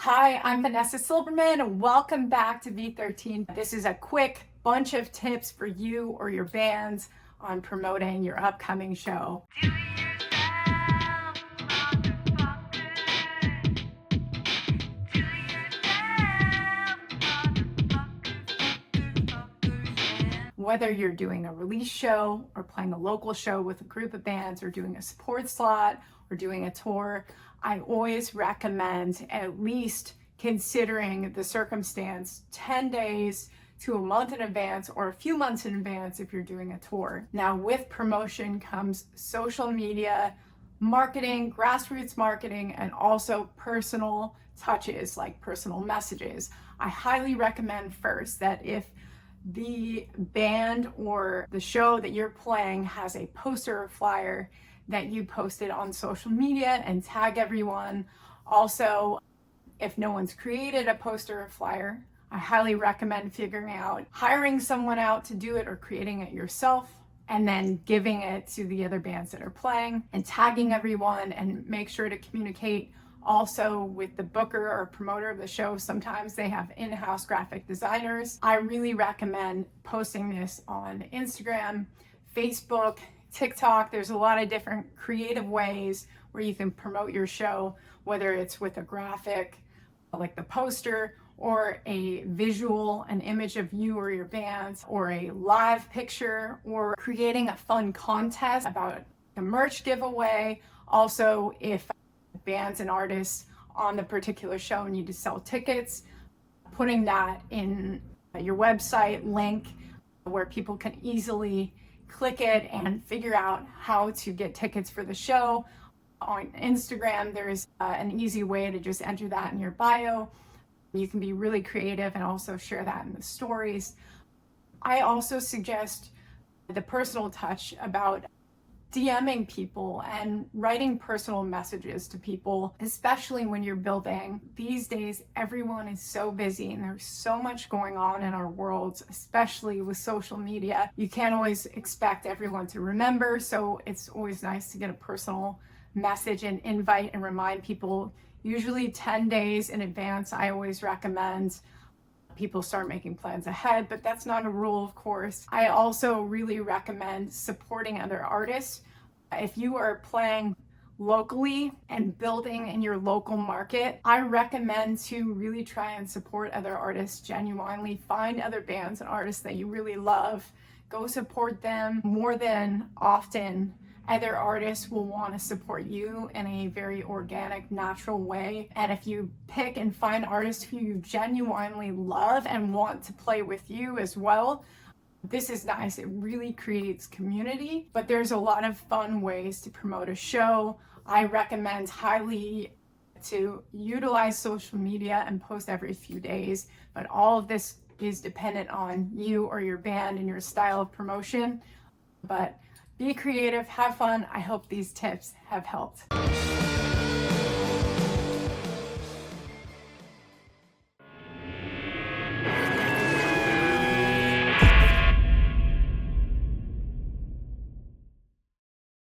Hi, I'm Vanessa Silberman. Welcome back to V13. This is a quick bunch of tips for you or your bands on promoting your upcoming show. Whether you're doing a release show or playing a local show with a group of bands or doing a support slot or doing a tour, I always recommend at least considering the circumstance 10 days to a month in advance or a few months in advance if you're doing a tour. Now, with promotion comes social media marketing, grassroots marketing, and also personal touches like personal messages. I highly recommend first that if the band or the show that you're playing has a poster or flyer, that you post it on social media and tag everyone. Also, if no one's created a poster or flyer, I highly recommend figuring out hiring someone out to do it or creating it yourself, and then giving it to the other bands that are playing and tagging everyone. And make sure to communicate also with the booker or promoter of the show. Sometimes they have in-house graphic designers. I really recommend posting this on Instagram, Facebook, TikTok. There's a lot of different creative ways where you can promote your show, whether it's with a graphic like the poster, or a visual, an image of you or your band, or a live picture, or creating a fun contest about a merch giveaway. Also, if bands and artists on the particular show need to sell tickets, putting that in your website link where people can easily click it and figure out how to get tickets for the show. On Instagram, there's an easy way to just enter that in your bio. You can be really creative and also share that in the stories. I also suggest the personal touch about DMing people and writing personal messages to people, especially when you're building. These days, everyone is so busy and there's so much going on in our worlds, especially with social media. You can't always expect everyone to remember, so it's always nice to get a personal message and invite and remind people. Usually 10 days in advance, I always recommend people start making plans ahead, but that's not a rule, of course. I also really recommend supporting other artists. If you are playing locally and building in your local market, I recommend to really try and support other artists genuinely. Find other bands and artists that you really love. Go support them. More than often, other artists will want to support you in a very organic, natural way. And if you pick and find artists who you genuinely love and want to play with you as well, this is nice. It really creates community. But there's a lot of fun ways to promote a show. I recommend highly to utilize social media and post every few days. But all of this is dependent on you or your band and your style of promotion. But be creative, have fun. I hope these tips have helped.